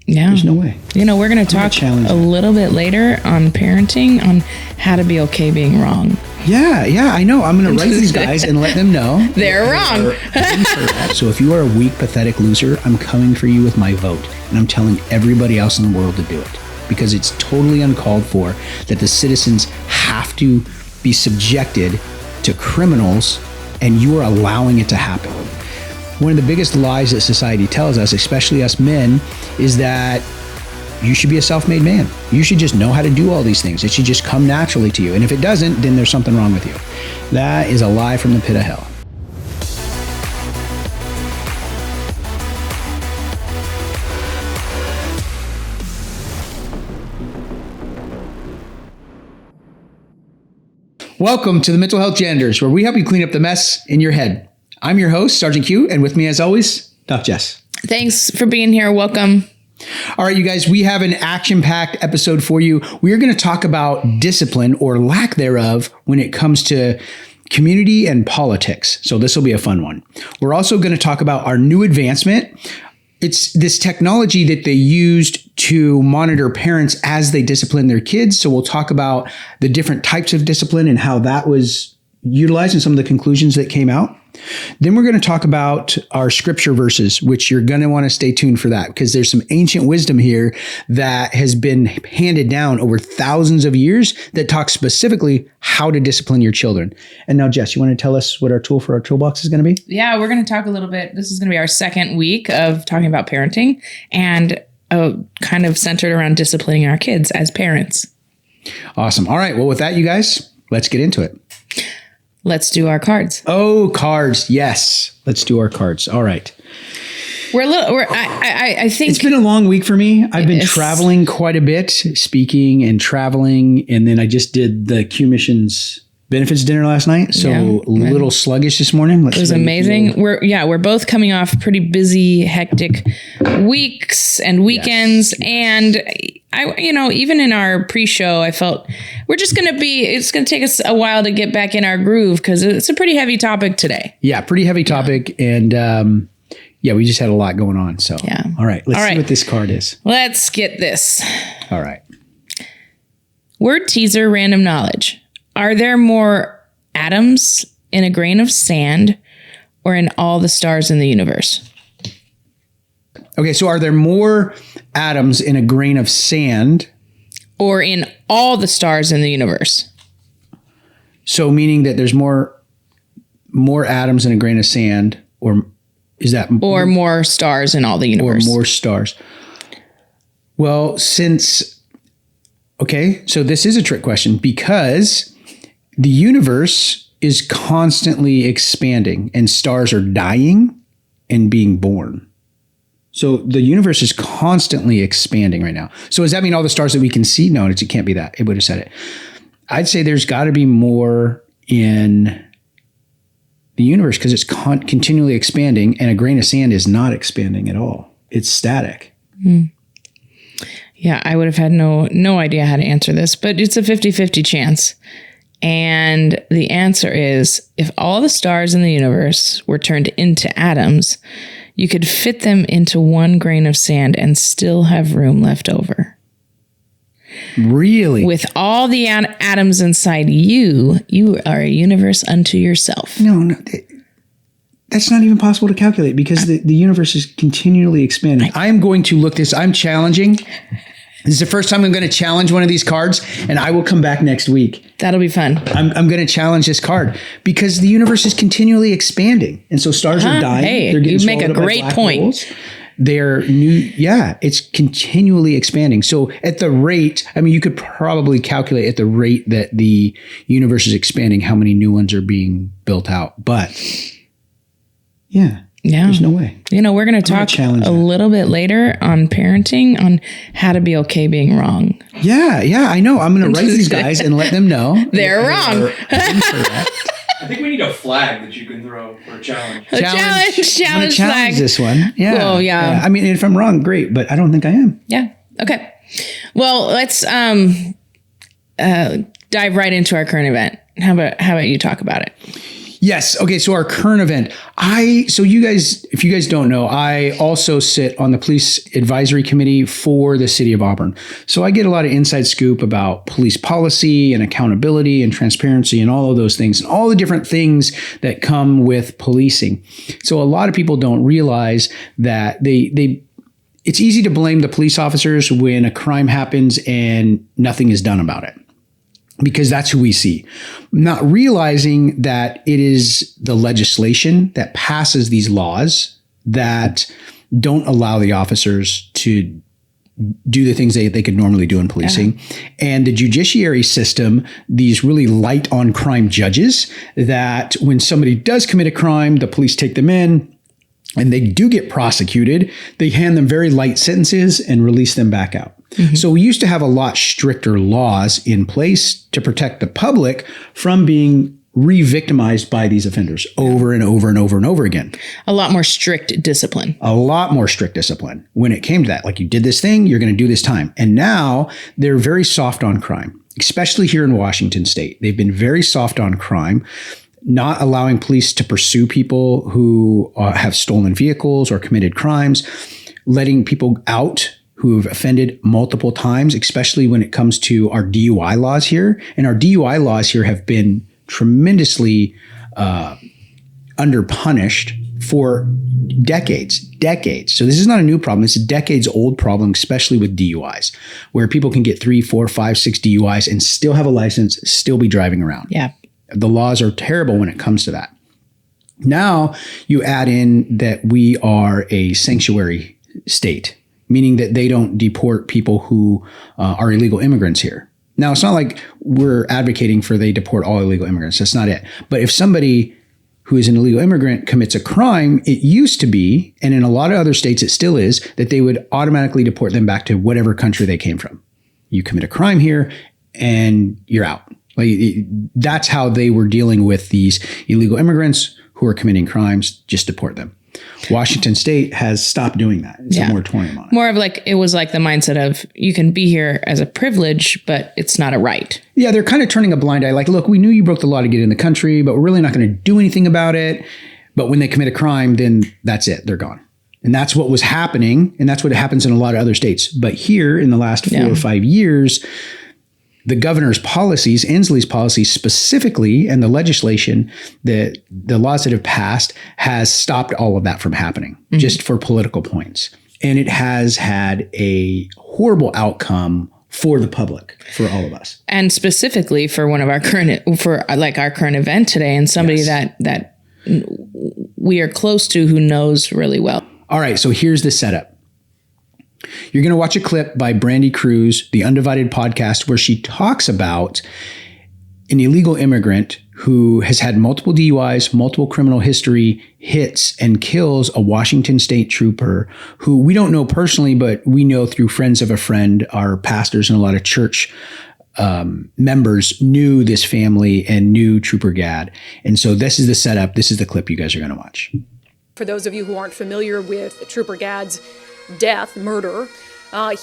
Yeah. There's no way. We're going to talk a little bit later on parenting, on how to be okay being wrong. Yeah, I know. I'm going to write these guys and let them know they're wrong. So if you are a weak, pathetic loser, I'm coming for you with my vote. And I'm telling everybody else in the world to do it. Because it's totally uncalled for that the citizens have to be subjected to criminals, and you are allowing it to happen. One of the biggest lies that society tells us, especially us men, is that you should be a self-made man. You should just know how to do all these things. It should just come naturally to you. And if it doesn't, then there's something wrong with you. That is a lie from the pit of hell. Welcome to the Mental Health Janitors, where we help you clean up the mess in your head. I'm your host, Sergeant Q, and with me as always, Doc Jess. Thanks for being here. Welcome. All right, you guys, we have an action-packed episode for you. We are going to talk about discipline or lack thereof when it comes to community and politics. So this will be a fun one. We're also going to talk about our new advancement. It's this technology that they used to monitor parents as they discipline their kids. So we'll talk about the different types of discipline and how that was utilized and some of the conclusions that came out. Then we're going to talk about our scripture verses, which you're going to want to stay tuned for that, because there's some ancient wisdom here that has been handed down over thousands of years that talks specifically how to discipline your children. And now, Jess, you want to tell us what our tool for our toolbox is going to be? Yeah, we're going to talk a little bit. This is going to be our second week of talking about parenting and kind of centered around disciplining our kids as parents. Awesome. All right. Well, with that, you guys, let's get into it. Let's do our cards. Oh, cards. Yes. Let's do our cards. All right. I think it's been a long week for me. I've been traveling quite a bit, speaking and traveling. And then I just did the Q Missions benefits dinner last night. So a little sluggish this morning. It was amazing. We're both coming off pretty busy, hectic weeks and weekends. Yes. And even in our pre-show, I felt it's going to take us a while to get back in our groove, because it's a pretty heavy topic today. Yeah, pretty heavy topic. And we just had a lot going on. So, all right, let's see what this card is. Let's get this. All right. Word teaser, random knowledge. Are there more atoms in a grain of sand or in all the stars in the universe? Okay, so are there more atoms in a grain of sand? Or in all the stars in the universe? So meaning that there's more atoms in a grain of sand, or is that... Or more stars in all the universe. Or more stars. Well, okay, so this is a trick question, because the universe is constantly expanding and stars are dying and being born. So the universe is constantly expanding right now. So does that mean all the stars that we can see? No, it can't be that. It would have said it. I'd say there's got to be more in the universe, because it's continually expanding, and a grain of sand is not expanding at all. It's static. Mm. Yeah, I would have had no idea how to answer this, but it's a 50-50 chance. And the answer is, if all the stars in the universe were turned into atoms, you could fit them into one grain of sand and still have room left over. Really? With all the atoms inside you are a universe unto yourself. No, that's not even possible to calculate, because the universe is continually expanding. I'm going to look this. I'm challenging. This is the first time I'm going to challenge one of these cards, and I will come back next week. That'll be fun. I'm going to challenge this card, because the universe is continually expanding. And so stars are dying. Hey, they're getting you make a great point. Holes. They're new. Yeah, it's continually expanding. So at the rate, you could probably calculate at the rate that the universe is expanding, how many new ones are being built out. But yeah. There's no way. We're going to talk a little bit later on parenting, on how to be okay being wrong. Yeah, I know. I'm going to write these guys and let them know they're wrong. I think we need a flag that you can throw for a challenge. Challenge flag. This one. Yeah. Well, yeah. If I'm wrong, great, but I don't think I am. Yeah. Okay. Well, let's dive right into our current event. How about you talk about it? Yes. Okay. So our current event, so you guys, if you guys don't know, I also sit on the police advisory committee for the city of Auburn. So I get a lot of inside scoop about police policy and accountability and transparency and all of those things and all the different things that come with policing. So a lot of people don't realize that it's easy to blame the police officers when a crime happens and nothing is done about it, because that's who we see. Not realizing that it is the legislation that passes these laws that don't allow the officers to do the things they could normally do in policing. And the judiciary system, these really light on crime judges, that when somebody does commit a crime, the police take them in, and they do get prosecuted, they hand them very light sentences and release them back out. Mm-hmm. So we used to have a lot stricter laws in place to protect the public from being re-victimized by these offenders over and over and over and over again. A lot more strict discipline. A lot more strict discipline when it came to that. Like, you did this thing, you're going to do this time. And now they're very soft on crime, especially here in Washington state. They've been very soft on crime, not allowing police to pursue people who have stolen vehicles or committed crimes, letting people out who have offended multiple times, especially when it comes to our DUI laws here. And our DUI laws here have been tremendously underpunished for decades. So this is not a new problem. It's a decades old problem, especially with DUIs, where people can get 3, 4, 5, 6 DUIs and still have a license, still be driving around. Yeah. The laws are terrible when it comes to that. Now you add in that we are a sanctuary state, meaning that they don't deport people who are illegal immigrants here. Now, it's not like we're advocating for they deport all illegal immigrants. That's not it. But if somebody who is an illegal immigrant commits a crime, it used to be, and in a lot of other states it still is, that they would automatically deport them back to whatever country they came from. You commit a crime here and you're out. That's how they were dealing with these illegal immigrants who are committing crimes. Just deport them. Washington state has stopped doing that. It's a moratorium on it. More of like, it was like the mindset of, you can be here as a privilege, but it's not a right. Yeah, they're kind of turning a blind eye. Like, look, we knew you broke the law to get in the country, but we're really not going to do anything about it. But when they commit a crime, then that's it. They're gone. And that's what was happening. And that's what happens in a lot of other states. But here in the last 4 or 5 years, the governor's policies, Inslee's policies specifically, and the legislation, the laws that have passed, has stopped all of that from happening, just for political points. And it has had a horrible outcome for the public, for all of us. And specifically for our current event today, and somebody that we are close to who knows really well. All right, so here's the setup. You're going to watch a clip by Brandi Kruse, the Undivided podcast, where she talks about an illegal immigrant who has had multiple DUIs, multiple criminal history, hits and kills a Washington State Trooper who we don't know personally, but we know through friends of a friend, our pastors and a lot of church members knew this family and knew Trooper Gadd. And so this is the setup. This is the clip you guys are going to watch. For those of you who aren't familiar with Trooper Gadd's murder,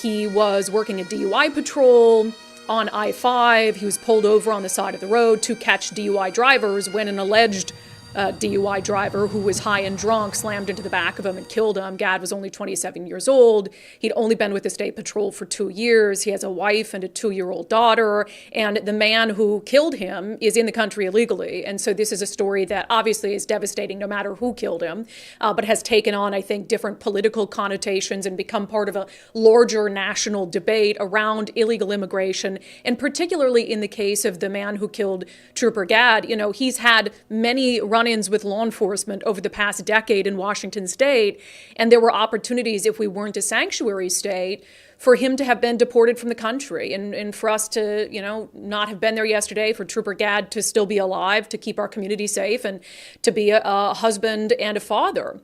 he was working a DUI patrol on I-5. He was pulled over on the side of the road to catch DUI drivers when an alleged DUI driver who was high and drunk slammed into the back of him and killed him. Gadd was only 27 years old. He'd only been with the state patrol for 2 years. He has a wife and a 2-year-old daughter. And the man who killed him is in the country illegally. And so this is a story that obviously is devastating no matter who killed him, but has taken on, I think, different political connotations and become part of a larger national debate around illegal immigration. And particularly in the case of the man who killed Trooper Gadd, he's had many run-ins with law enforcement over the past decade in Washington state, and there were opportunities, if we weren't a sanctuary state, for him to have been deported from the country, and for us to, not have been there yesterday, for Trooper Gadd to still be alive, to keep our community safe, and to be a husband and a father.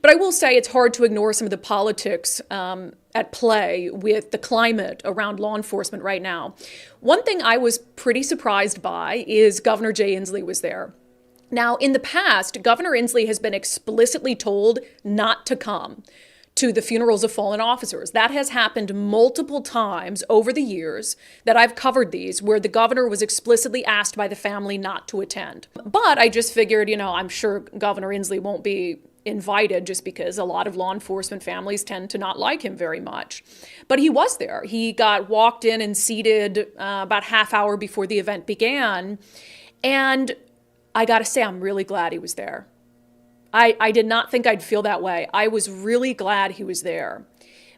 But I will say it's hard to ignore some of the politics at play with the climate around law enforcement right now. One thing I was pretty surprised by is Governor Jay Inslee was there. Now, in the past, Governor Inslee has been explicitly told not to come to the funerals of fallen officers. That has happened multiple times over the years that I've covered these, where the governor was explicitly asked by the family not to attend. But I just figured, I'm sure Governor Inslee won't be invited, just because a lot of law enforcement families tend to not like him very much. But he was there. He got walked in and seated about half hour before the event began. And I got to say, I'm really glad he was there. I did not think I'd feel that way. I was really glad he was there,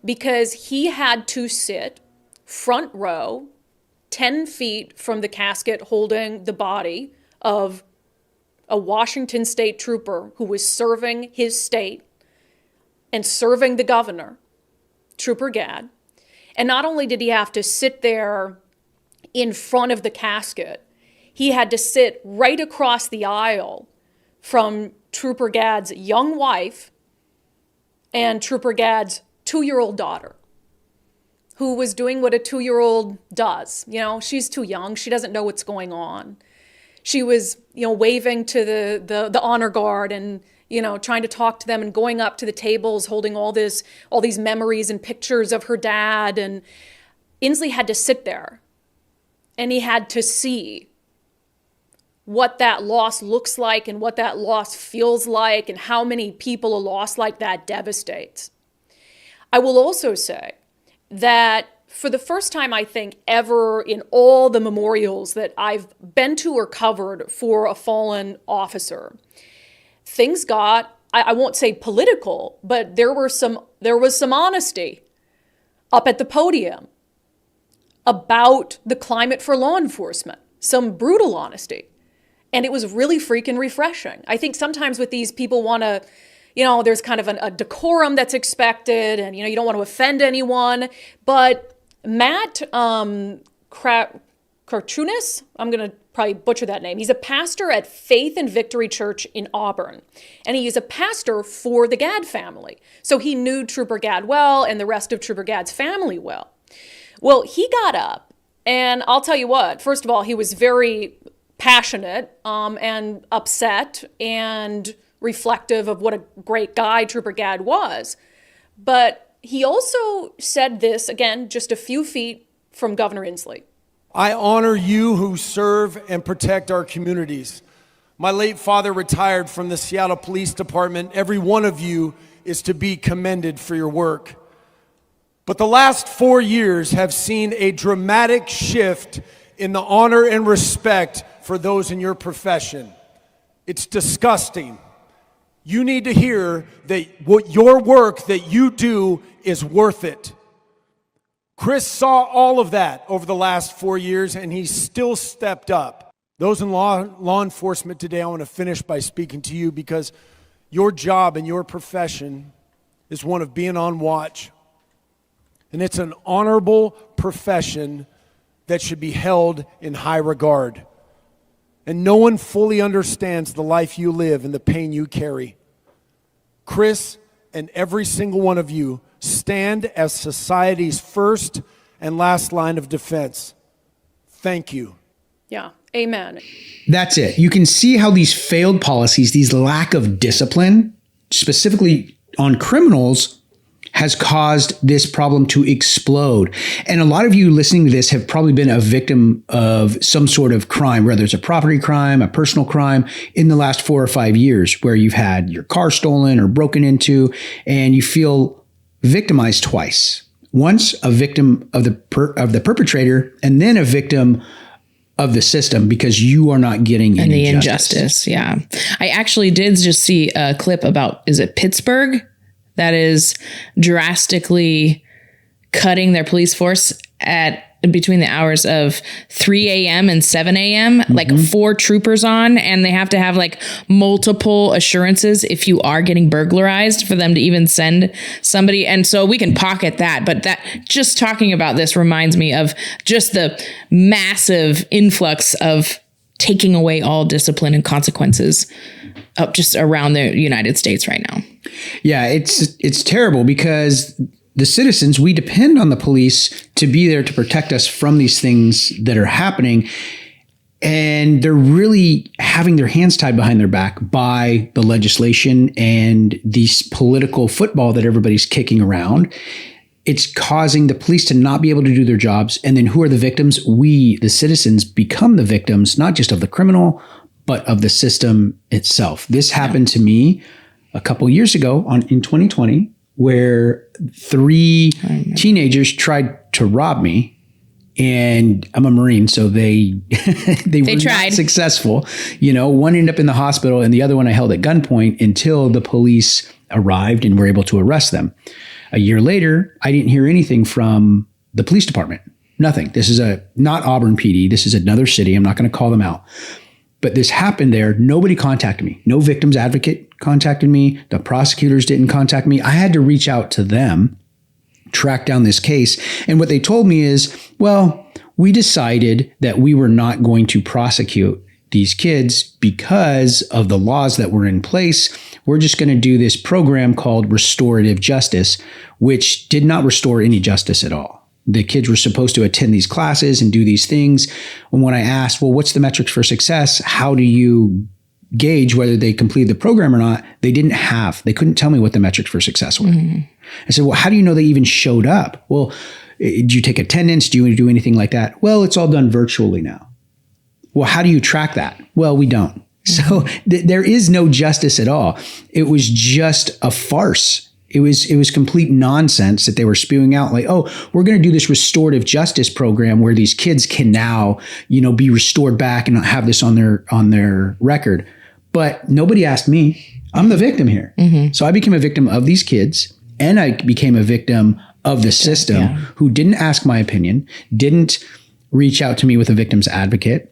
because he had to sit front row, 10 feet from the casket holding the body of a Washington state trooper who was serving his state and serving the governor, Trooper Gadd. And not only did he have to sit there in front of the casket, he had to sit right across the aisle from Trooper Gadd's young wife and Trooper Gadd's 2-year-old daughter, who was doing what a 2-year-old does. She's too young. She doesn't know what's going on. She was, waving to the honor guard and, trying to talk to them and going up to the tables, holding all these memories and pictures of her dad. And Inslee had to sit there, and he had to see what that loss looks like and what that loss feels like and how many people a loss like that devastates. I will also say that for the first time, I think, ever in all the memorials that I've been to or covered for a fallen officer, things got, I won't say political, but there was some honesty up at the podium about the climate for law enforcement, some brutal honesty. And it was really freaking refreshing. I think sometimes with these, people want to, there's kind of a decorum that's expected, and, you don't want to offend anyone. But Matt Karchunas, I'm going to probably butcher that name. He's a pastor at Faith and Victory Church in Auburn. And he is a pastor for the Gadd family. So he knew Trooper Gadd well and the rest of Trooper Gadd's family well. Well, he got up, and I'll tell you what, first of all, he was very passionate and upset and reflective of what a great guy Trooper Gadd was. But he also said this, again, just a few feet from Governor Inslee. I honor you who serve and protect our communities. My late father retired from the Seattle Police Department. Every one of you is to be commended for your work. But the last 4 years have seen a dramatic shift in the honor and respect for those in your profession. It's disgusting. You need to hear that what your work that you do is worth it. Chris saw all of that over the last 4 years, and he still stepped up. Those in law enforcement today, I want to finish by speaking to you, because your job and your profession is one of being on watch. And it's an honorable profession that should be held in high regard. And no one fully understands the life you live and the pain you carry. Chris and every single one of you stand as society's first and last line of defense. Thank you. Yeah, amen. That's it. You can see how these failed policies, these lack of discipline, specifically on criminals, has caused this problem to explode. And a lot of you listening to this have probably been a victim of some sort of crime, whether it's a property crime, a personal crime, in the last 4 or 5 years, where you've had your car stolen or broken into, and you feel victimized twice. Once a victim of the perpetrator, and then a victim of the system because you are not getting any injustice. Yeah. I actually did just see a clip about, is it Pittsburgh? That is drastically cutting their police force at between the hours of 3 a.m. and 7 a.m., like 4 troopers on, and they have to have like multiple assurances if you are getting burglarized for them to even send somebody. And so we can pocket that, but that, just talking about this reminds me of just the massive influx of taking away all discipline and consequences up just around the United States right now. Yeah, it's terrible, because the citizens, we depend on the police to be there to protect us from these things that are happening. And they're really having their hands tied behind their back by the legislation and these political football that everybody's kicking around. It's causing the police to not be able to do their jobs. And then who are the victims? We, the citizens, become the victims, not just of the criminal, but of the system itself. This happened to me a couple years ago in 2020, where 3 teenagers tried to rob me. And I'm a Marine, so they were tried. not successful. One ended up in the hospital and the other one I held at gunpoint until the police arrived and were able to arrest them. A year later, I didn't hear anything from the police department. Nothing. This is not Auburn PD. This is another city. I'm not going to call them out. But this happened there. Nobody contacted me. No victims advocate contacted me. The prosecutors didn't contact me. I had to reach out to them, track down this case. And what they told me is, well, we decided that we were not going to prosecute these kids because of the laws that were in place. We're just going to do this program called restorative justice, which did not restore any justice at all. The kids were supposed to attend these classes and do these things. And when I asked, well, what's the metrics for success? How do you gauge whether they completed the program or not? They couldn't tell me what the metrics for success were. Mm-hmm. I said, well, how do you know they even showed up? Well, did you take attendance? Do you do anything like that? Well, it's all done virtually now. Well, how do you track that? Well, we don't. So there is no justice at all. It was just a farce. It was complete nonsense that they were spewing out, like, oh, we're going to do this restorative justice program where these kids can now, be restored back and not have this on their record. But nobody asked me. I'm the victim here. Mm-hmm. So I became a victim of these kids, and I became a victim of the system who didn't ask my opinion, didn't reach out to me with a victim's advocate.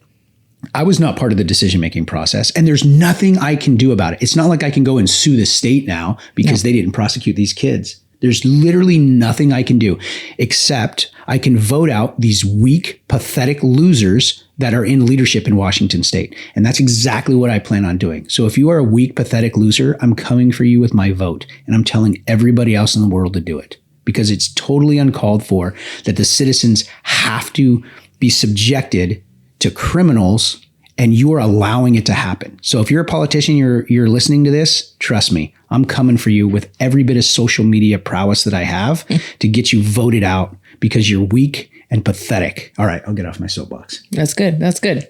I was not part of the decision-making process, and there's nothing I can do about it. It's not like I can go and sue the state now because they didn't prosecute these kids. There's literally nothing I can do except I can vote out these weak, pathetic losers that are in leadership in Washington state. And that's exactly what I plan on doing. So if you are a weak, pathetic loser, I'm coming for you with my vote, and I'm telling everybody else in the world to do it, because it's totally uncalled for that the citizens have to be subjected to criminals, and you are allowing it to happen. So if you're a politician, you're listening to this, trust me, I'm coming for you with every bit of social media prowess that I have to get you voted out because you're weak and pathetic. All right, I'll get off my soapbox. That's good. That's good.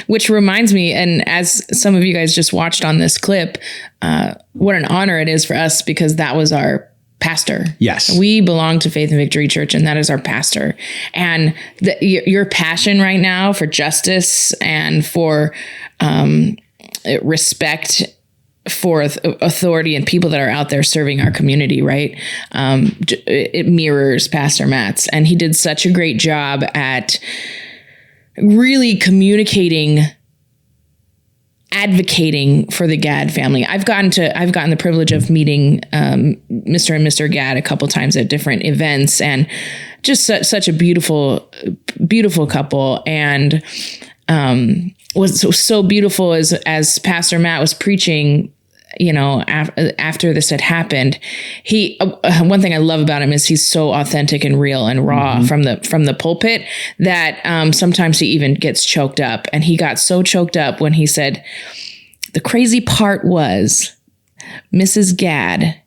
Which reminds me, and as some of you guys just watched on this clip, what an honor it is for us, because that was our pastor. Yes. We belong to Faith and Victory Church, and that is our pastor. And your passion right now for justice and for respect for authority and people that are out there serving our community, right? It mirrors Pastor Matt's. And he did such a great job at really advocating for the Gadd family. I've gotten the privilege of meeting Mr. and Mr. Gadd a couple times at different events, and just such a beautiful couple. And what's so beautiful is, as Pastor Matt was preaching, after this had happened, he one thing I love about him is he's so authentic and real and raw from the pulpit that sometimes he even gets choked up. And he got so choked up when he said, the crazy part was Mrs. Gadd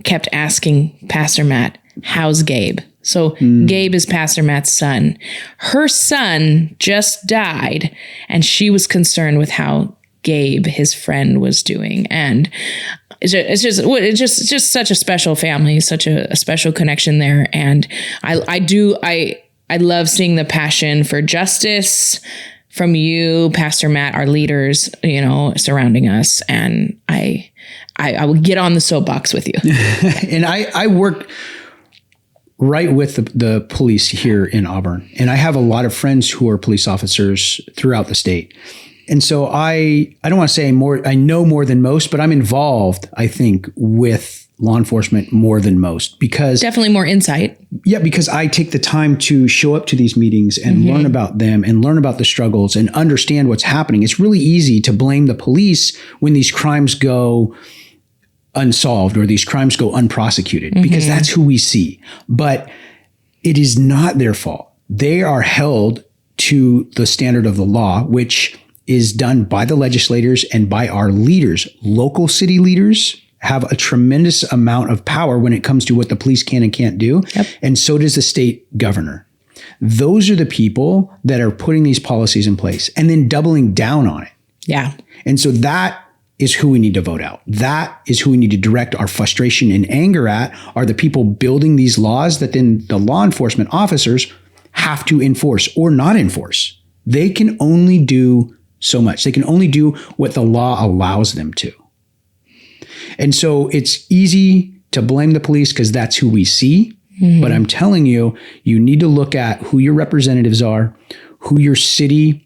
kept asking Pastor Matt, how's Gabe? So Gabe is Pastor Matt's son. Her son just died, and she was concerned with how Gabe, his friend, was doing. And it's just such a special family, such a special connection there. And I love seeing the passion for justice from you, Pastor Matt, our leaders, surrounding us. And I will get on the soapbox with you. And I work right with the police here in Auburn. And I have a lot of friends who are police officers throughout the state. And so I don't want to say I know more than most, but I'm involved, I think, with law enforcement more than most, because definitely more insight. Yeah, because I take the time to show up to these meetings and learn about them and learn about the struggles and understand what's happening. It's really easy to blame the police when these crimes go unsolved or these crimes go unprosecuted, because that's who we see. But it is not their fault. they are held to the standard of the law, which is done by the legislators and by our leaders. Local city leaders have a tremendous amount of power when it comes to what the police can and can't do. Yep. And so does the state governor. Those are the people that are putting these policies in place and then doubling down on it. Yeah. And so that is who we need to vote out. That is who we need to direct our frustration and anger at, are the people building these laws that then the law enforcement officers have to enforce or not enforce. They can only do so much. They can only do what the law allows them to. And so it's easy to blame the police because that's who we see. Mm-hmm. But I'm telling you, you need to look at who your representatives are, who your city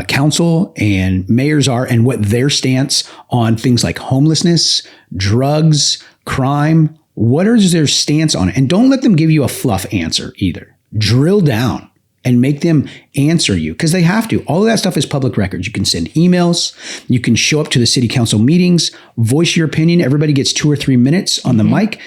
council and mayors are, and what their stance on things like homelessness, drugs, crime. What is their stance on it? And don't let them give you a fluff answer either. Drill down and make them answer you, because they have to. All of that stuff is public records. You can send emails. You can show up to the city council meetings, voice your opinion. Everybody gets 2 or 3 minutes on the mic.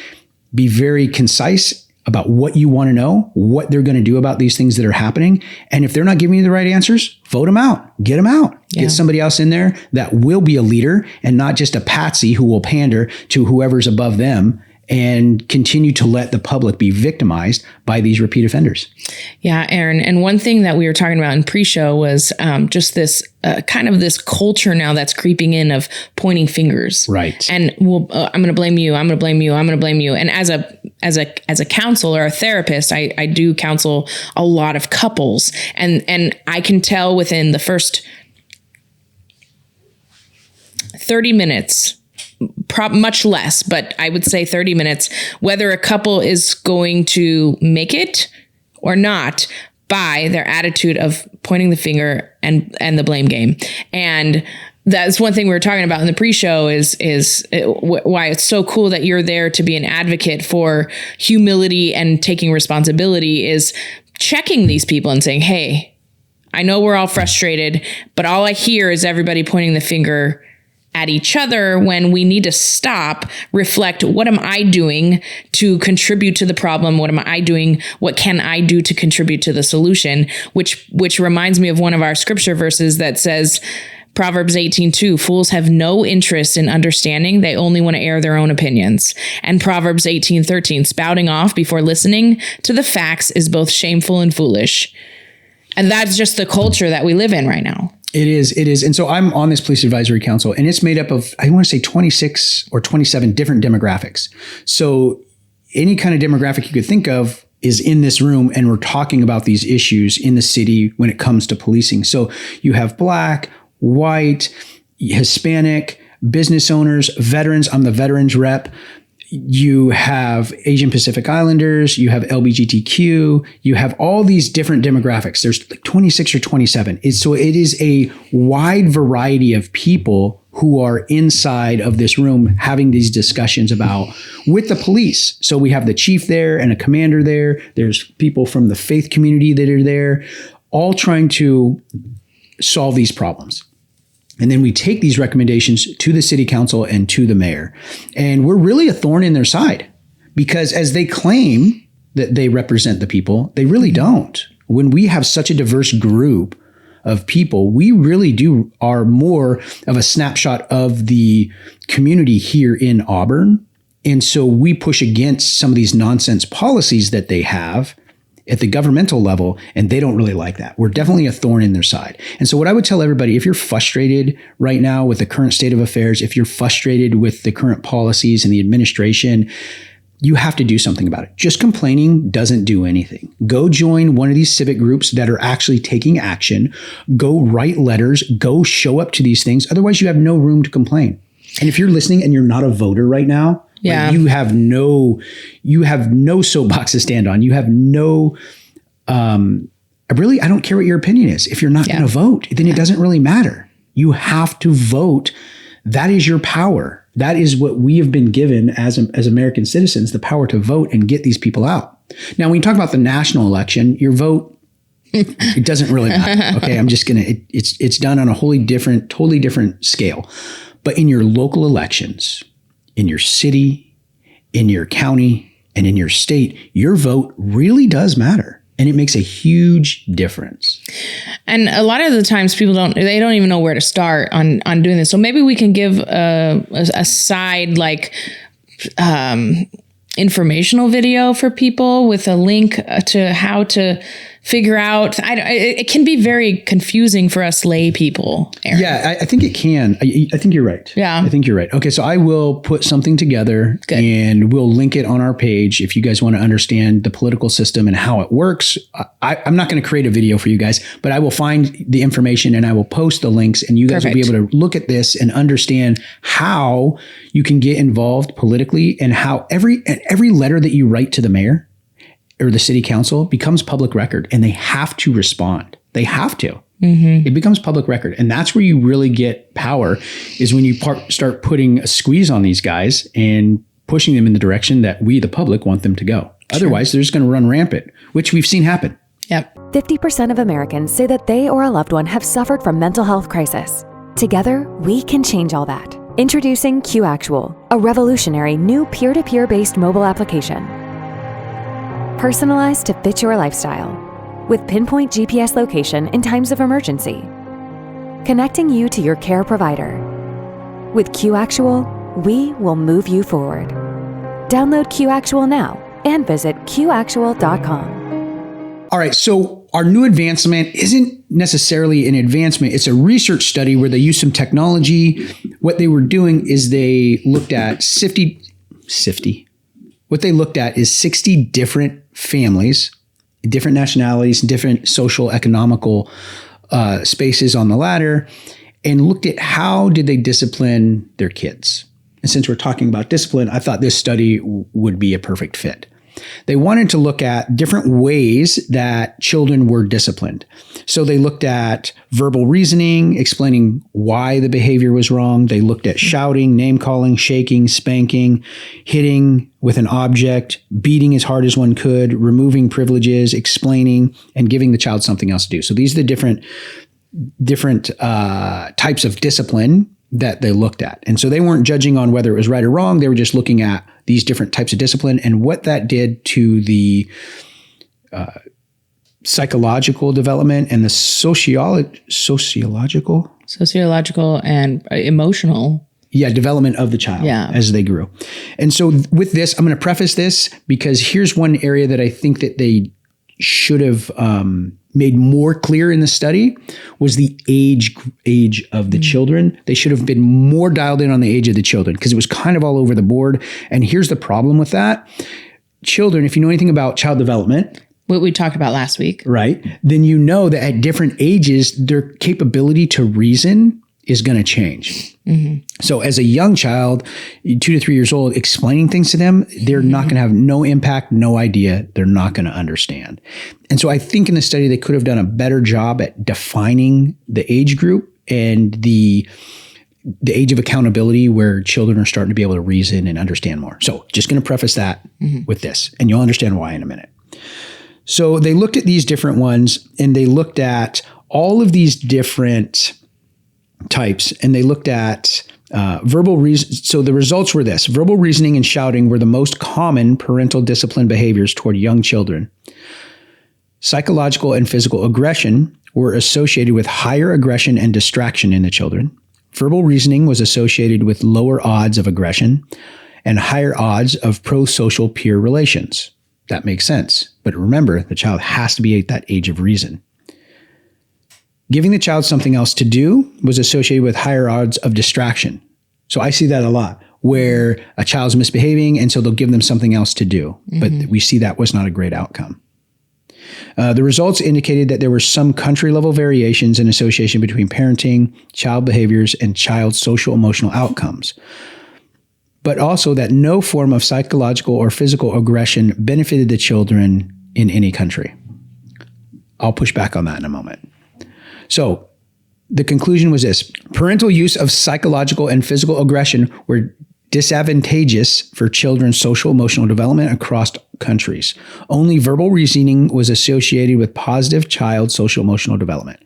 Be very concise about what you want to know, what they're going to do about these things that are happening. And if they're not giving you the right answers, vote them out. Get them out. Yeah. Get somebody else in there that will be a leader and not just a patsy who will pander to whoever's above them and continue to let the public be victimized by these repeat offenders. Yeah, Aaron. And one thing that we were talking about in pre-show was just this kind of this culture now that's creeping in of pointing fingers. Right. And I'm going to blame you. I'm going to blame you. I'm going to blame you. And as a counselor, a therapist, I do counsel a lot of couples, and I can tell within the first 30 minutes, much less, but I would say 30 minutes, whether a couple is going to make it or not by their attitude of pointing the finger and the blame game. And that's one thing we were talking about in the pre-show is why it's so cool that you're there to be an advocate for humility and taking responsibility, is checking these people and saying, hey, I know we're all frustrated, but all I hear is everybody pointing the finger at each other, when we need to stop, reflect, what am I doing to contribute to the problem? What am I doing? What can I do to contribute to the solution? Which reminds me of one of our scripture verses that says, Proverbs 18:2, fools have no interest in understanding. They only want to air their own opinions. And Proverbs 18:13, spouting off before listening to the facts is both shameful and foolish. And that's just the culture that we live in right now. It is. And so I'm on this police advisory council, and it's made up of, I want to say 26 or 27 different demographics. So any kind of demographic you could think of is in this room, and we're talking about these issues in the city when it comes to policing. So you have Black, white, Hispanic, business owners, veterans. I'm the veterans rep. You have Asian Pacific Islanders, you have LGBTQ, you have all these different demographics. There's like 26 or 27. So it is a wide variety of people who are inside of this room having these discussions with the police. So we have the chief there and a commander there. There's people from the faith community that are there, all trying to solve these problems. And then we take these recommendations to the city council and to the mayor. And we're really a thorn in their side, because as they claim that they represent the people, they really don't. When we have such a diverse group of people, we really are more of a snapshot of the community here in Auburn. And so we push against some of these nonsense policies that they have at the governmental level, and they don't really like that. We're definitely a thorn in their side. And so what I would tell everybody, if you're frustrated right now with the current state of affairs, if you're frustrated with the current policies and the administration, you have to do something about it. Just complaining doesn't do anything. Go join one of these civic groups that are actually taking action. Go write letters. Go show up to these things. Otherwise, you have no room to complain. And if you're listening and you're not a voter right now, yeah, you have no soapbox to stand on. You have no, I don't care what your opinion is. If you're not going to vote, then it doesn't really matter. You have to vote. That is your power. That is what we have been given as American citizens, the power to vote and get these people out. Now, when you talk about the national election, your vote, it doesn't really matter. Okay. I'm just it's done on a totally different scale. But in your local elections, in your city, in your county, and in your state, your vote really does matter. And it makes a huge difference. And a lot of the times people don't even know where to start on doing this. So maybe we can give a side informational video for people with a link to how to figure out. It can be very confusing for us lay people, Aaron. Yeah, I think it can. I think you're right. Yeah. I think you're right. Okay, so I will put something together. Good. And we'll link it on our page if you guys want to understand the political system and how it works. I'm not going to create a video for you guys, but I will find the information and I will post the links, and you guys will be able to look at this and understand how you can get involved politically, and how every letter that you write to the mayor or the city council becomes public record, and they have to respond. They have to. Mm-hmm. It becomes public record. And that's where you really get power, is when you start putting a squeeze on these guys and pushing them in the direction that we, the public, want them to go. Sure. Otherwise, they're just going to run rampant, which we've seen happen. Yep. 50% of Americans say that they or a loved one have suffered from mental health crisis. Together, we can change all that. Introducing QActual, a revolutionary new peer-to-peer based mobile application. Personalized to fit your lifestyle, with pinpoint GPS location in times of emergency. Connecting you to your care provider. With QActual, we will move you forward. Download QActual now and visit QActual.com. All right, so our new advancement isn't necessarily an advancement. It's a research study where they used some technology. What they were doing is they looked at 60 different families, different nationalities, different social, economical spaces on the ladder, and looked at how did they discipline their kids. And since we're talking about discipline, I thought this study would be a perfect fit. They wanted to look at different ways that children were disciplined. So they looked at verbal reasoning, explaining why the behavior was wrong. They looked at shouting, name calling, shaking, spanking, hitting with an object, beating as hard as one could, removing privileges, explaining, and giving the child something else to do. So these are the different types of discipline that they looked at. And so they weren't judging on whether it was right or wrong. They were just looking at these different types of discipline and what that did to the psychological development and the sociological and emotional development of the child as they grew. And so with this, I'm going to preface this because here's one area that I think that they should have made more clear in the study was the age of the children. They should have been more dialed in on the age of the children because it was kind of all over the board. And here's the problem with that. Children, if you know anything about child development, what we talked about last week, right? Then you know that at different ages, their capability to reason is going to change. Mm-hmm. So as a young child, 2 to 3 years old, explaining things to them, they're not going to have no impact, no idea. They're not going to understand. And so I think in the study, they could have done a better job at defining the age group and the age of accountability where children are starting to be able to reason and understand more. So just going to preface that with this, and you'll understand why in a minute. So they looked at these different ones, and they looked at all of these different types, and they looked at verbal reason. So the results were this: verbal reasoning and shouting were the most common parental discipline behaviors toward young children. Psychological and physical aggression were associated with higher aggression and distraction in the children. Verbal reasoning was associated with lower odds of aggression and higher odds of pro-social peer relations. That makes sense. But remember, the child has to be at that age of reason. Giving the child something else to do was associated with higher odds of distraction. So I see that a lot, where a child's misbehaving, and so they'll give them something else to do. Mm-hmm. But we see that was not a great outcome. The results indicated that there were some country-level variations in association between parenting, child behaviors, and child social-emotional outcomes, but also that no form of psychological or physical aggression benefited the children in any country. I'll push back on that in a moment. So the conclusion was this: parental use of psychological and physical aggression were disadvantageous for children's social emotional development across countries. Only verbal reasoning was associated with positive child social emotional development.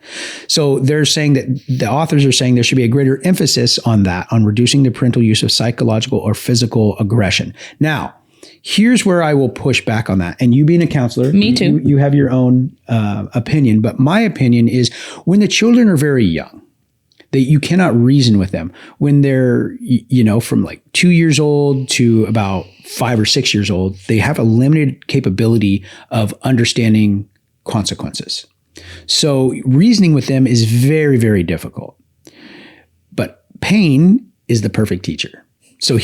So they're saying that the authors are saying there should be a greater emphasis on that, on reducing the parental use of psychological or physical aggression. Now, here's where I will push back on that. And you being a counselor, Me too. You have your own opinion, but my opinion is when the children are very young, that you cannot reason with them when they're, from like 2 years old to about 5 or 6 years old, they have a limited capability of understanding consequences. So reasoning with them is very, very difficult. But pain is the perfect teacher. So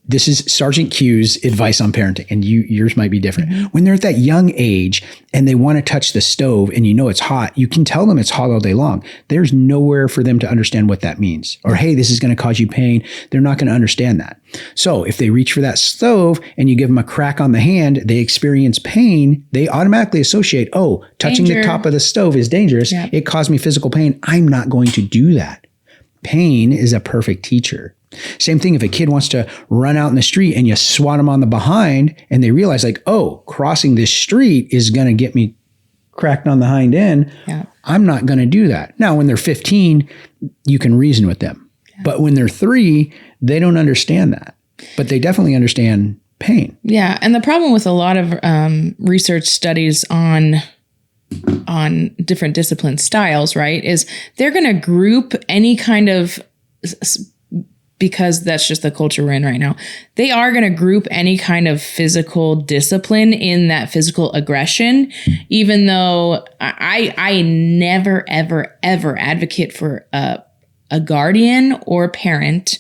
this is Sergeant Q's advice on parenting, and yours might be different. Mm-hmm. When they're at that young age and they want to touch the stove and it's hot, you can tell them it's hot all day long. There's nowhere for them to understand what that means. Or, hey, this is going to cause you pain. They're not going to understand that. So if they reach for that stove and you give them a crack on the hand, they experience pain. They automatically associate, touching the top of the stove is dangerous. Yep. It caused me physical pain. I'm not going to do that. Pain is a perfect teacher. Same thing if a kid wants to run out in the street and you swat them on the behind and they realize crossing this street is going to get me cracked on the hind end. Yeah. I'm not going to do that. Now, when they're 15, you can reason with them. Yeah. But when they're 3, they don't understand that. But they definitely understand pain. Yeah. And the problem with a lot of research studies on different discipline styles, right, is they're going to group any kind of, because that's just the culture we're in right now, they are going to group any kind of physical discipline in that physical aggression, even though I never, ever, ever advocate for a guardian or a parent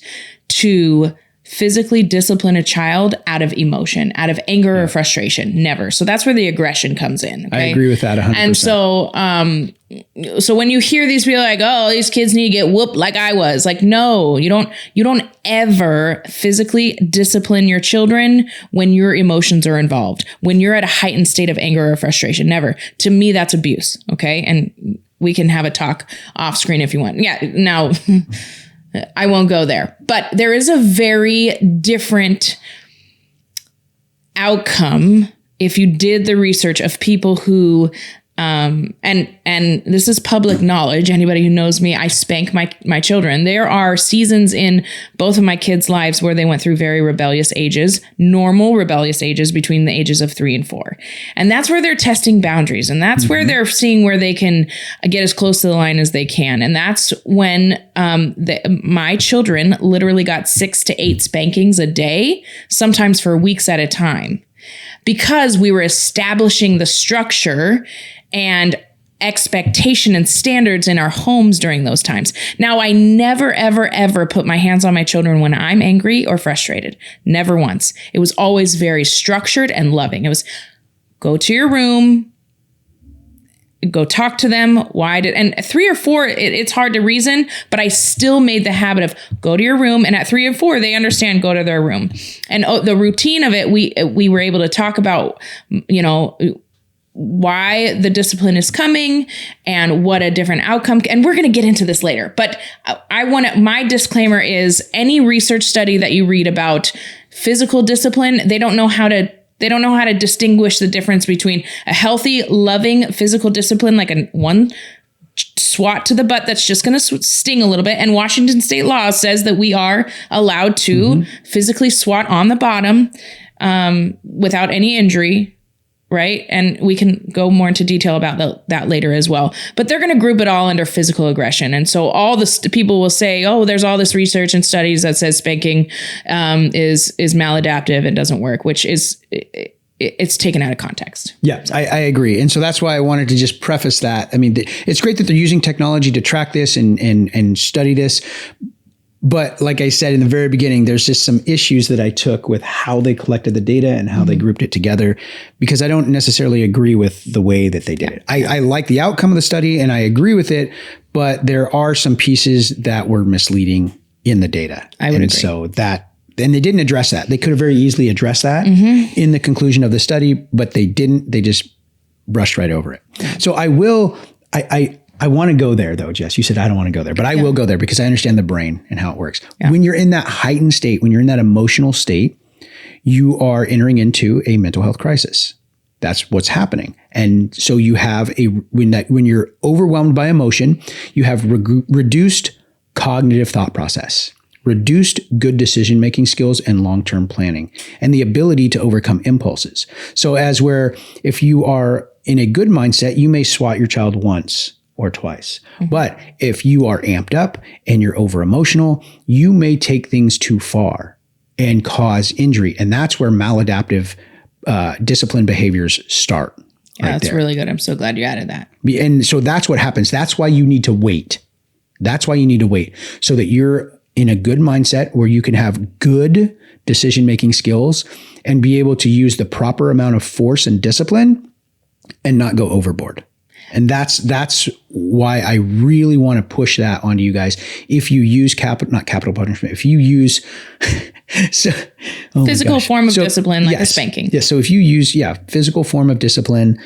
to physically discipline a child out of emotion, out of anger or frustration. Never. So that's where the aggression comes in. Okay? I agree with that 100%. And so when you hear these people like, these kids need to get whooped like I was, like, no, you don't ever physically discipline your children when your emotions are involved, when you're at a heightened state of anger or frustration. Never. To me, that's abuse. Okay. And we can have a talk off screen if you want. Yeah. Now, I won't go there, but there is a very different outcome if you did the research of people who, and this is public knowledge. Anybody who knows me, I spank my children. There are seasons in both of my kids' lives where they went through very rebellious ages, normal rebellious ages between the ages of 3 and 4. And that's where they're testing boundaries. And that's where they're seeing where they can get as close to the line as they can. And that's when my children literally got 6 to 8 spankings a day, sometimes for weeks at a time, because we were establishing the structure and expectation and standards in our homes during those times. Now, I never, ever, ever put my hands on my children when I'm angry or frustrated. Never once. It was always very structured and loving. It was go to your room, go talk to them. And 3 or 4, it's hard to reason, but I still made the habit of go to your room. And at 3 and 4, they understand, go to their room. And the routine of it, we were able to talk about, why the discipline is coming and what a different outcome. And we're going to get into this later, but my disclaimer is any research study that you read about physical discipline, they don't know how to distinguish the difference between a healthy, loving physical discipline, like one swat to the butt that's just going to sting a little bit. And Washington state law says that we are allowed to physically swat on the bottom without any injury. Right. And we can go more into detail about that later as well. But they're going to group it all under physical aggression. And so all this people will say, there's all this research and studies that says spanking is maladaptive and doesn't work, which is it's taken out of context. Yeah, I agree. And so that's why I wanted to just preface that. I mean, it's great that they're using technology to track this and study this. But like I said in the very beginning, there's just some issues that I took with how they collected the data and how they grouped it together, because I don't necessarily agree with the way that they did it. I like the outcome of the study and I agree with it, but there are some pieces that were misleading in the data. I would agree. So and they didn't address that. They could have very easily addressed that in the conclusion of the study, but they didn't. They just brushed right over it. So I want to go there though, Jess. You said I don't want to go there, but I will go there because I understand the brain and how it works. Yeah. When you're in that heightened state, when you're in that emotional state, you are entering into a mental health crisis. That's what's happening. And so you have when you're overwhelmed by emotion, you have reduced cognitive thought process, reduced good decision-making skills and long-term planning, and the ability to overcome impulses. So if you are in a good mindset, you may swat your child once or twice. But if you are amped up and you're over emotional, you may take things too far and cause injury. And that's where maladaptive discipline behaviors start. Yeah, that's really good. I'm so glad you added that. And so that's what happens. That's why you need to wait. That's why you need to wait, so that you're in a good mindset where you can have good decision-making skills and be able to use the proper amount of force and discipline and not go overboard. And that's why I really want to push that onto you guys. If you use not capital punishment, if you use physical form of discipline, like a spanking. Yeah. So if you use, physical form of discipline,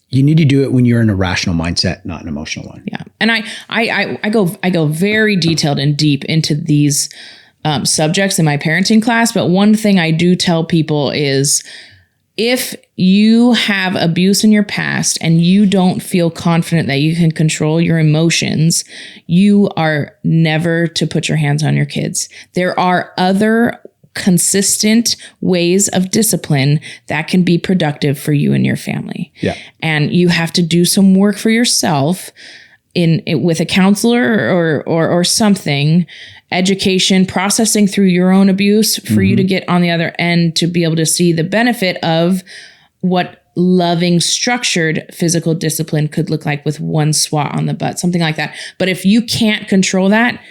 you need to do it when you're in a rational mindset, not an emotional one. Yeah. And I go very detailed and deep into these subjects in my parenting class. But one thing I do tell people is, if you have abuse in your past and you don't feel confident that you can control your emotions, you are never to put your hands on your kids. There are other consistent ways of discipline that can be productive for you and your family. Yeah. And you have to do some work for yourself with a counselor or something, education, processing through your own abuse for you to get on the other end to be able to see the benefit of what loving, structured physical discipline could look like with one swat on the butt, something like that. But if you can't control that,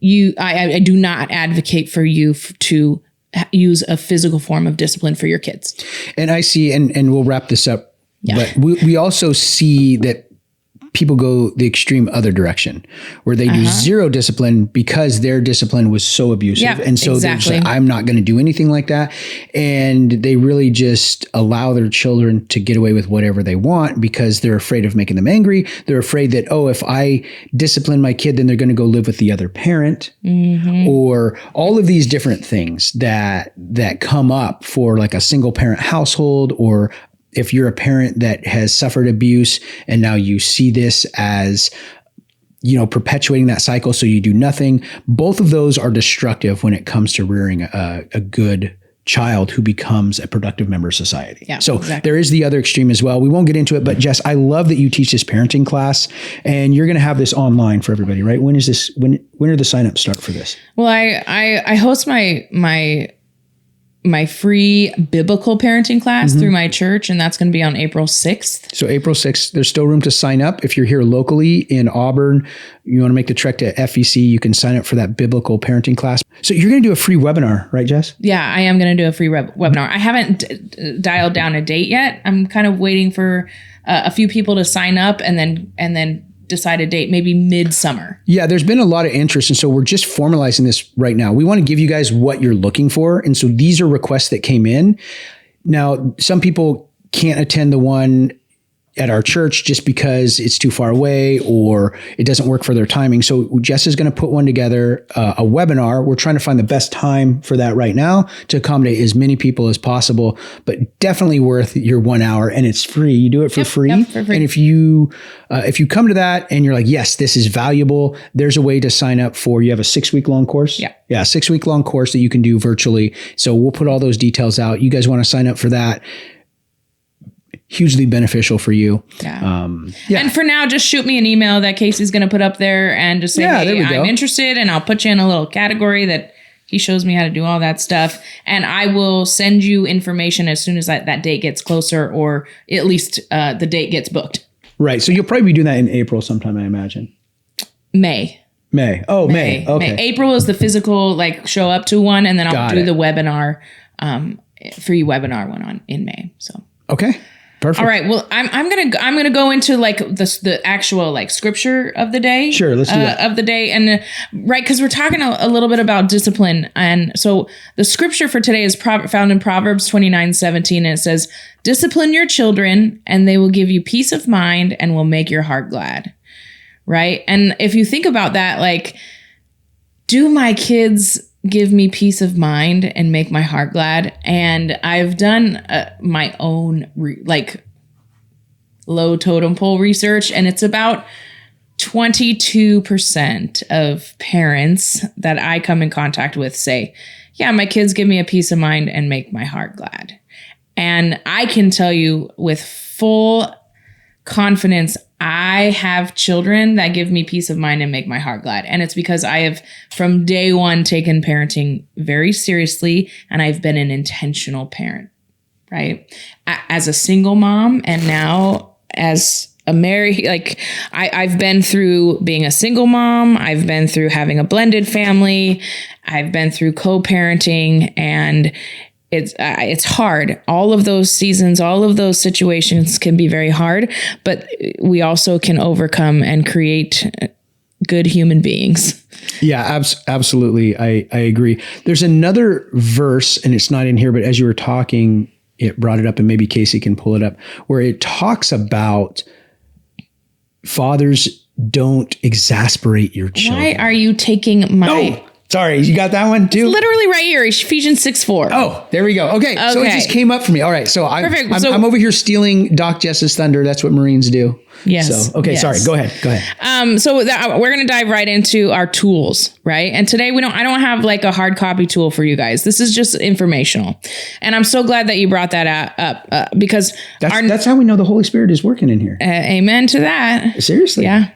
I do not advocate for you to use a physical form of discipline for your kids. And I see, and we'll wrap this up, but we also see that people go the extreme other direction, where they do zero discipline because their discipline was so abusive. Yeah, and so they're just like, I'm not going to do anything like that. And they really just allow their children to get away with whatever they want because they're afraid of making them angry. They're afraid that, if I discipline my kid, then they're going to go live with the other parent, or all of these different things that come up for like a single parent household, or if you're a parent that has suffered abuse and now you see this as, perpetuating that cycle, so you do nothing. Both of those are destructive when it comes to rearing a good child who becomes a productive member of society. Yeah, so exactly. There is the other extreme as well. We won't get into it, but Jess, I love that you teach this parenting class, and you're going to have this online for everybody, right? When is this? When are the signups start for this? Well, I host my free biblical parenting class through my church, and that's going to be on April 6th. So April 6th, there's still room to sign up. If you're here locally in Auburn, you want to make the trek to FEC, you can sign up for that biblical parenting class. So you're going to do a free webinar, right, Jess? Yeah, I am going to do a free webinar. I haven't dialed down a date yet. I'm kind of waiting for a few people to sign up and then decide a date, maybe midsummer. Yeah, there's been a lot of interest. And so we're just formalizing this right now. We want to give you guys what you're looking for. And so these are requests that came in. Now, some people can't attend the one at our church just because it's too far away or it doesn't work for their timing. So Jess is going to put one together, a webinar. We're trying to find the best time for that right now to accommodate as many people as possible, but definitely worth your 1 hour, and it's free. You do it for free. Yep, for free. And if you come to that and you're like, yes, this is valuable, there's a way to sign up for, you have a 6-week long course. Yeah. Yeah. 6-week long course that you can do virtually. So we'll put all those details out. You guys want to sign up for that? Hugely beneficial for you. Yeah. And for now, just shoot me an email that Casey's going to put up there and just say, hey, I'm interested, and I'll put you in a little category that he shows me how to do all that stuff. And I will send you information as soon as that date gets closer, or at least the date gets booked. Right. So you'll probably be doing that in April sometime, I imagine. May. Oh, May. Okay. May. April is the physical, show up to one, and then I'll do the webinar, free webinar one in May. So. Okay. Perfect. All right. Well, I'm gonna go into the actual scripture of the day. Sure. Let's do that. Of the day, and right, because we're talking a little bit about discipline, and so the scripture for today is found in Proverbs 29:17, and it says, "Discipline your children, and they will give you peace of mind and will make your heart glad." Right, and if you think about that, do my kids give me peace of mind and make my heart glad? And I've done my own low totem pole research, and it's about 22% of parents that I come in contact with say, yeah, my kids give me a peace of mind and make my heart glad. And I can tell you with full confidence, I have children that give me peace of mind and make my heart glad. And it's because I have from day one taken parenting very seriously, and I've been an intentional parent, right? As a single mom, and now as a married, like I've been through being a single mom. I've been through having a blended family. I've been through co-parenting, and it's hard. All of those seasons, all of those situations can be very hard, but we also can overcome and create good human beings. Yeah, absolutely. I agree. There's another verse, and it's not in here, but as you were talking, it brought it up, and maybe Casey can pull it up, where it talks about fathers don't exasperate your children. Why are you taking my... Sorry, you got that one too? It's literally right here, Ephesians 6:4. Oh, there we go. Okay. So it just came up for me. All right. So I'm over here stealing Doc Jess's thunder. That's what Marines do. Yes. So, okay. Yes. Sorry. Go ahead. So we're going to dive right into our tools, right? And today I don't have like a hard copy tool for you guys. This is just informational. And I'm so glad that you brought that up because that's how we know the Holy Spirit is working in here. Amen to that. Seriously. Yeah.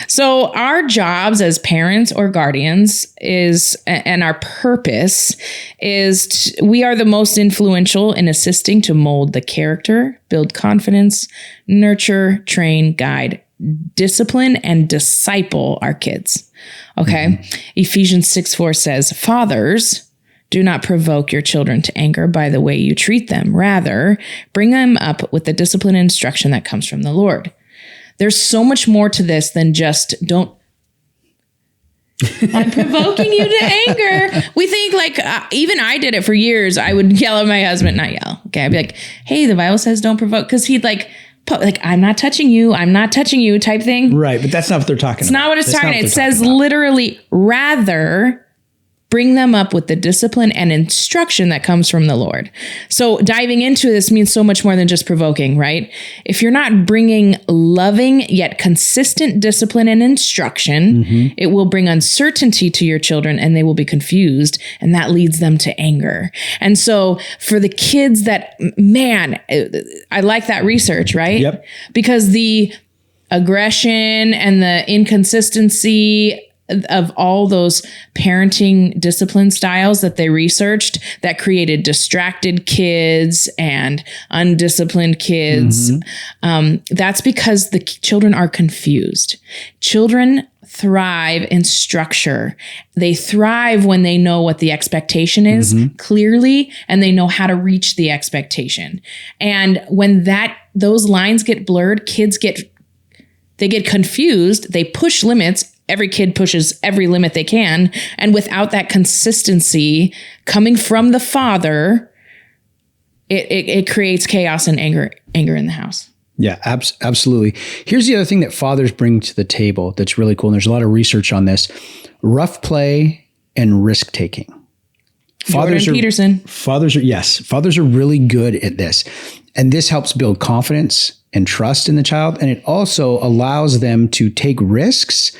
So our jobs as parents or guardians and our purpose is we are the most influential in assisting to mold the character, build confidence, nurture, train, guide, discipline, and disciple our kids. Okay. Mm-hmm. Ephesians 6:4 says, fathers, do not provoke your children to anger by the way you treat them. Rather, bring them up with the discipline and instruction that comes from the Lord. There's so much more to this than just I'm provoking you to anger. We think like, even I did it for years. I would yell at my husband, not yell. Okay. I'd be like, hey, the Bible says don't provoke. Cause he'd like, I'm not touching you type thing. Right. But that's not what they're talking about. It's not what it's talking about. It says literally, rather bring them up with the discipline and instruction that comes from the Lord. So diving into this means so much more than just provoking, right? If you're not bringing loving yet consistent discipline and instruction, it will bring uncertainty to your children and they will be confused, and that leads them to anger. And so for the kids that, man, I like that research, right? Yep. Because the aggression and the inconsistency of all those parenting discipline styles that they researched that created distracted kids and undisciplined kids. That's because the children are confused. Children thrive in structure. They thrive when they know what the expectation is clearly, and they know how to reach the expectation. And when those lines get blurred, kids get confused. They push limits. Every kid pushes every limit they can. And without that consistency coming from the father, it creates chaos and anger in the house. Yeah, absolutely. Here's the other thing that fathers bring to the table that's really cool. And there's a lot of research on this: rough play and risk taking. Fathers are really good at this. And this helps build confidence and trust in the child. And it also allows them to take risks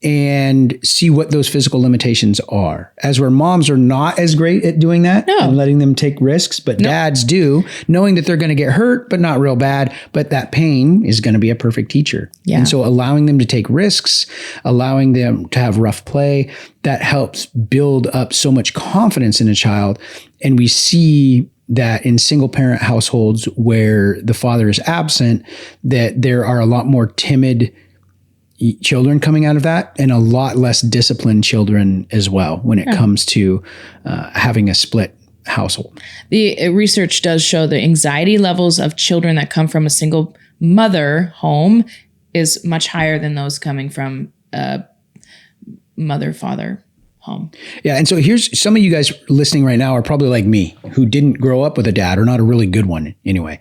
and see what those physical limitations are. As where moms are not as great at doing that and letting them take risks, but dads do, knowing that they're going to get hurt, but not real bad, but that pain is going to be a perfect teacher. Yeah. And so allowing them to take risks, allowing them to have rough play, that helps build up so much confidence in a child. And we see that in single parent households where the father is absent, that there are a lot more timid children coming out of that, and a lot less disciplined children as well when it comes to having a split household. The research does show the anxiety levels of children that come from a single mother home is much higher than those coming from a mother-father home. Yeah. And so here's some of you guys listening right now are probably like me, who didn't grow up with a dad, or not a really good one anyway.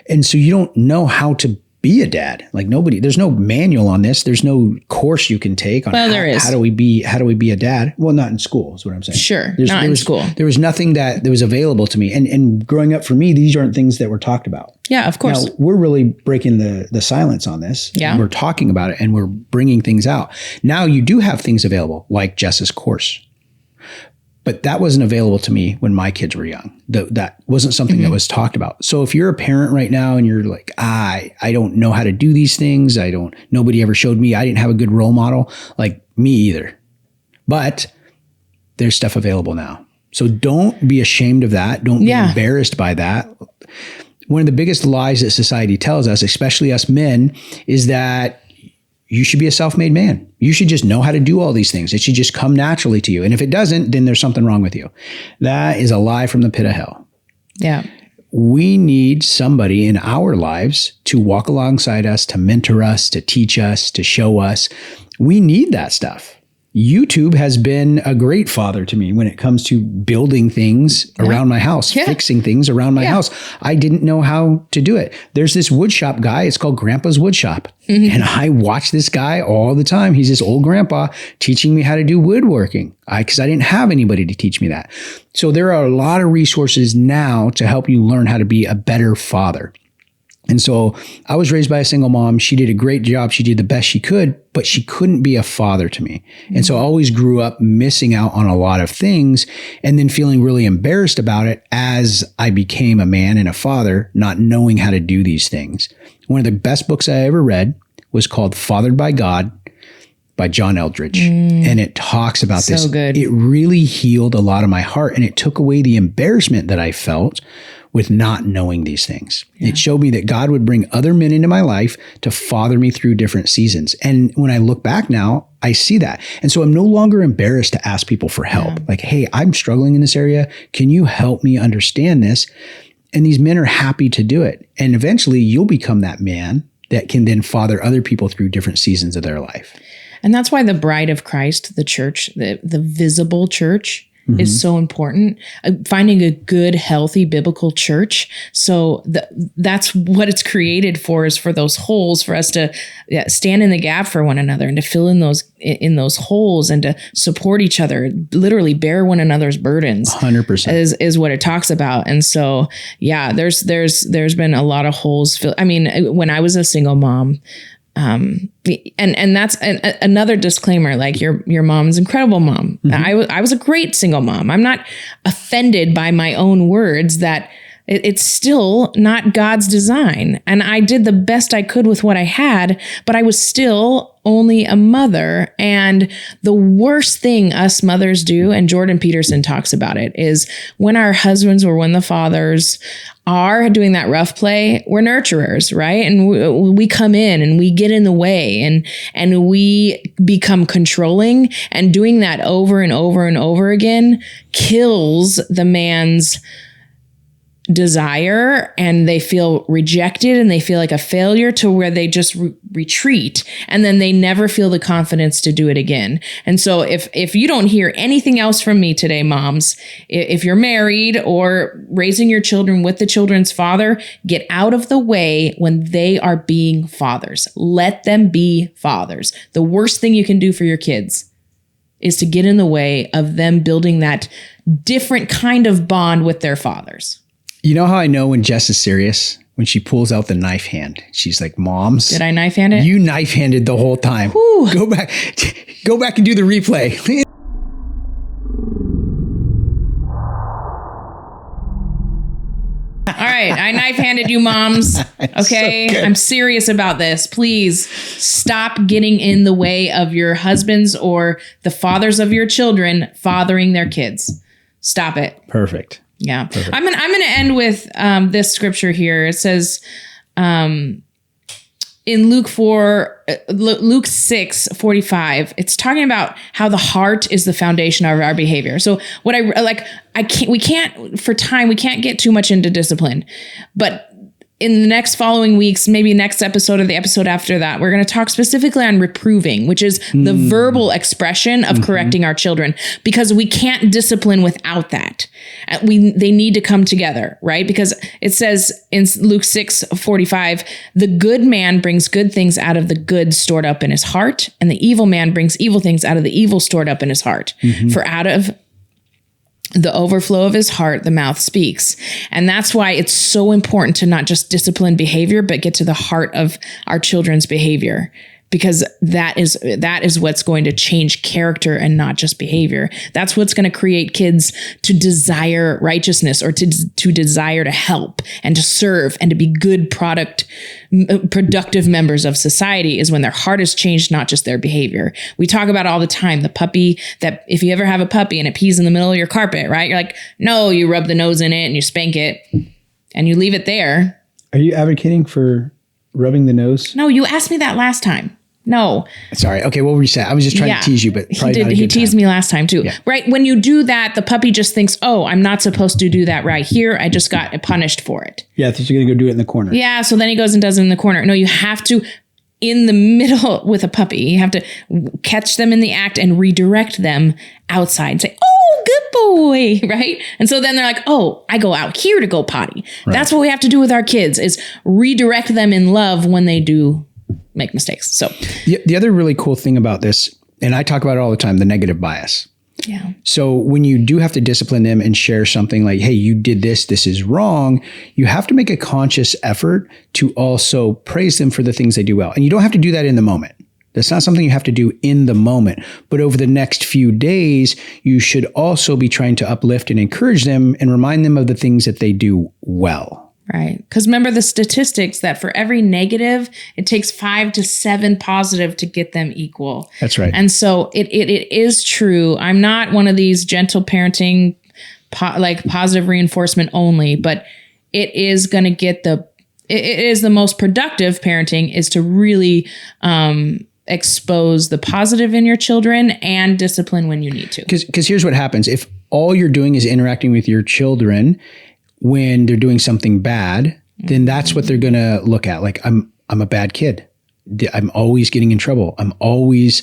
And so you don't know how to be a dad. Like there's no manual on this. There's no course you can take on there is. how do we be a dad? Well, not in school is what I'm saying. Sure. Not in school. There was nothing that was available to me. And growing up for me, these aren't things that were talked about. Yeah, of course. Now, we're really breaking the silence on this. Yeah. We're talking about it and we're bringing things out. Now you do have things available like Jess's course. But that wasn't available to me when my kids were young. That wasn't something that was talked about. So if you're a parent right now and you're like, I don't know how to do these things. Nobody ever showed me. I didn't have a good role model, like me either. But there's stuff available now. So don't be ashamed of that. Don't be embarrassed by that. One of the biggest lies that society tells us, especially us men, is that you should be a self-made man. You should just know how to do all these things. It should just come naturally to you. And if it doesn't, then there's something wrong with you. That is a lie from the pit of hell. Yeah. We need somebody in our lives to walk alongside us, to mentor us, to teach us, to show us. We need that stuff. YouTube has been a great father to me when it comes to building things around my house, fixing things around my house. I didn't know how to do it. There's this wood shop guy. It's called Grandpa's Wood Shop. And I watch this guy all the time. He's this old grandpa teaching me how to do woodworking because I didn't have anybody to teach me that. So there are a lot of resources now to help you learn how to be a better father. And so I was raised by a single mom. She did a great job. She did the best she could, but she couldn't be a father to me. And so I always grew up missing out on a lot of things and then feeling really embarrassed about it as I became a man and a father, not knowing how to do these things. One of the best books I ever read was called Fathered by God by John Eldridge. And it talks about this. So good. It really healed a lot of my heart and it took away the embarrassment that I felt with not knowing these things. Yeah. It showed me that God would bring other men into my life to father me through different seasons. And when I look back now, I see that. And so I'm no longer embarrassed to ask people for help. Like, hey, I'm struggling in this area. Can you help me understand this? And these men are happy to do it. And eventually you'll become that man that can then father other people through different seasons of their life. And that's why the bride of Christ, the church, the visible church, is so important. Finding a good, healthy, biblical church. So that's what it's created for, is for those holes, for us to stand in the gap for one another and to fill in those holes and to support each other, literally bear one another's burdens. 100% is what it talks about. And so, there's been a lot of holes filled. I mean, when I was a single mom, and that's another disclaimer, like your mom's incredible mom. I was a great single mom. I'm not offended by my own words that it's still not God's design. And I did the best I could with what I had, but I was still only a mother. And the worst thing us mothers do, and Jordan Peterson talks about it, is when our husbands or when the fathers are doing that rough play, we're nurturers, right? And we come in and we get in the way and we become controlling, and doing that over and over and over again kills the man's desire, and they feel rejected and they feel like a failure, to where they just retreat, and then they never feel the confidence to do it again. And so if you don't hear anything else from me today, moms, if you're married or raising your children with the children's father, get out of the way when they are being fathers. Let them be fathers. The worst thing you can do for your kids is to get in the way of them building that different kind of bond with their fathers. You know how I know when Jess is serious? When she pulls out the knife hand. She's like, Moms. Did I knife hand it? You knife handed the whole time. Whew. Go back and do the replay. All right. I knife handed you, moms. Okay. So I'm serious about this. Please stop getting in the way of your husbands or the fathers of your children fathering their kids. Stop it. Perfect. Yeah. Perfect. I'm going to end with this scripture here. It says in Luke 6:45, it's talking about how the heart is the foundation of our behavior. So we can't get too much into discipline, but in the next following weeks, maybe next episode or the episode after that, we're going to talk specifically on reproving, which is the verbal expression of correcting our children, because we can't discipline without that. They need to come together, right? Because it says in Luke 6:45, the good man brings good things out of the good stored up in his heart, and the evil man brings evil things out of the evil stored up in his heart. For out of the overflow of his heart, the mouth speaks. And that's why it's so important to not just discipline behavior, but get to the heart of our children's behavior, because that is what's going to change character and not just behavior. That's what's going to create kids to desire righteousness, or to desire to help and to serve and to be good productive members of society, is when their heart is changed, not just their behavior. We talk about all the time, the puppy, that if you ever have a puppy and it pees in the middle of your carpet, right? You're like, no, you rub the nose in it and you spank it and you leave it there. Are you advocating for rubbing the nose? No, you asked me that last time. No. Sorry. Okay, what were you saying? I was just trying to tease you, but probably not a good He teased time. me last time too. Yeah. Right? When you do that, the puppy just thinks, oh, I'm not supposed to do that right here. I just got punished for it. Yeah, I thought you were going to go do it in the corner. Yeah, so then he goes and does it in the corner. No, you have to, in the middle with a puppy, you have to catch them in the act and redirect them outside and say, oh, good boy, right? And so then they're like, oh, I go out here to go potty. Right. That's what we have to do with our kids, is redirect them in love when they do make mistakes. So the other really cool thing about this, and I talk about it all the time, the negative bias. Yeah. So when you do have to discipline them and share something like, hey, you did this is wrong, you have to make a conscious effort to also praise them for the things they do well. And you don't have to do that in the moment. That's not something you have to do in the moment. But over the next few days, you should also be trying to uplift and encourage them and remind them of the things that they do well. Right. Because remember the statistics that for every negative, it takes 5 to 7 positive to get them equal. That's right. And so it is true. I'm not one of these gentle parenting, like positive reinforcement only, but it is going to get it is the most productive parenting, is to really expose the positive in your children and discipline when you need to. Because here's what happens. If all you're doing is interacting with your children when they're doing something bad, then that's what they're going to look at. Like, I'm a bad kid. I'm always getting in trouble. I'm always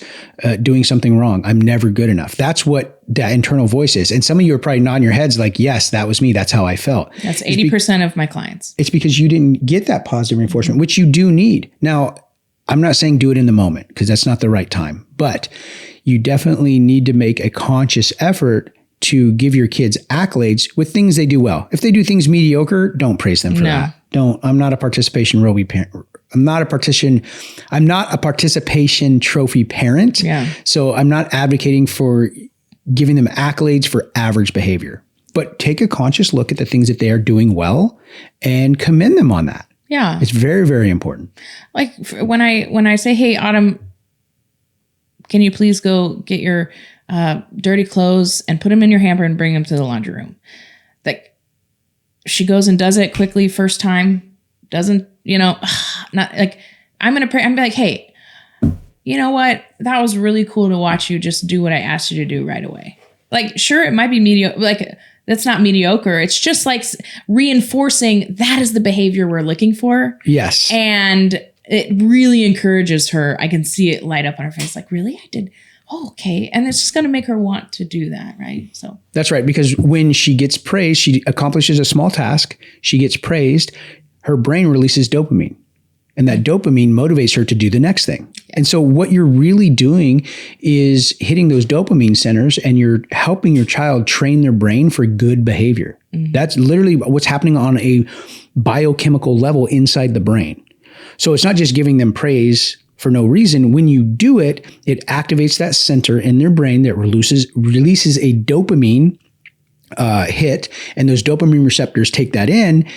doing something wrong. I'm never good enough. That's what that internal voice is. And some of you are probably nodding your heads like, yes, that was me. That's how I felt. That's 80% of my clients. It's because you didn't get that positive reinforcement, which you do need. Now, I'm not saying do it in the moment, because that's not the right time, but you definitely need to make a conscious effort to give your kids accolades with things they do well. If they do things mediocre, don't praise them for that. I'm not a participation parent. I'm not a participation trophy parent. Yeah. So I'm not advocating for giving them accolades for average behavior, but take a conscious look at the things that they are doing well and commend them on that. Yeah. It's very, very important. Like when I say, hey, Autumn, can you please go get your dirty clothes and put them in your hamper and bring them to the laundry room. Like, she goes and does it quickly first time, doesn't, not like, I'm going to pray. I'm like, hey, you know what? That was really cool to watch you just do what I asked you to do right away. Like, sure, it might be mediocre. Like, that's not mediocre. It's just like reinforcing that is the behavior we're looking for. Yes. And it really encourages her. I can see it light up on her face. Like, really? I did. Oh, okay. And it's just going to make her want to do that, right? So that's right. Because when she gets praised, she accomplishes a small task. She gets praised. Her brain releases dopamine. And that dopamine motivates her to do the next thing. And so what you're really doing is hitting those dopamine centers, and you're helping your child train their brain for good behavior. Mm-hmm. That's literally what's happening on a biochemical level inside the brain. So it's not just giving them praise for no reason. When you do it, it activates that center in their brain that releases a dopamine hit, and those dopamine receptors take that in,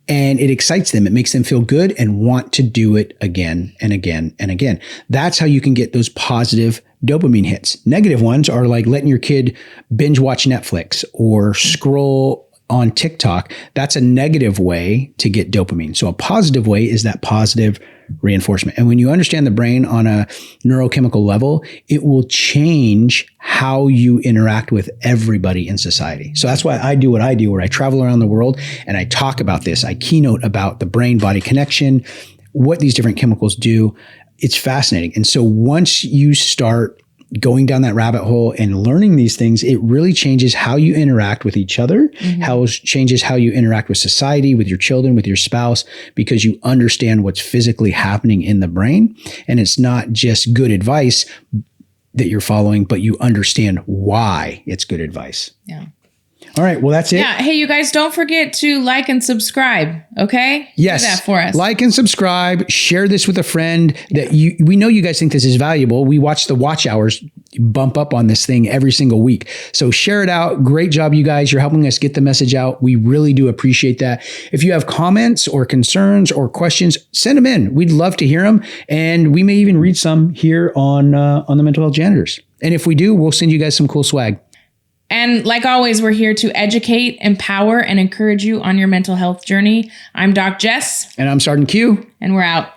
and it excites them. It makes them feel good and want to do it again and again and again. That's how you can get those positive dopamine hits. Negative ones are like letting your kid binge watch Netflix or scroll on TikTok, that's a negative way to get dopamine. So a positive way is that positive reinforcement. And when you understand the brain on a neurochemical level, it will change how you interact with everybody in society. So that's why I do what I do, where I travel around the world and I talk about this. I keynote about the brain-body connection, what these different chemicals do. It's fascinating. And so once you start going down that rabbit hole and learning these things, it really changes how you interact with each other, changes how you interact with society, with your children, with your spouse, because you understand what's physically happening in the brain. And it's not just good advice that you're following, but you understand why it's good advice. Yeah. All right. Well, that's it. Yeah. Hey, you guys, don't forget to like and subscribe. Okay. Yes. Do that for us. Like and subscribe. Share this with a friend that we know you guys think this is valuable. We watch the watch hours bump up on this thing every single week. So share it out. Great job, you guys. You're helping us get the message out. We really do appreciate that. If you have comments or concerns or questions, send them in. We'd love to hear them. And we may even read some here on the Mental Health Janitors. And if we do, we'll send you guys some cool swag. And like always, we're here to educate, empower, and encourage you on your mental health journey. I'm Doc Jess. And I'm Sergeant Q. And we're out.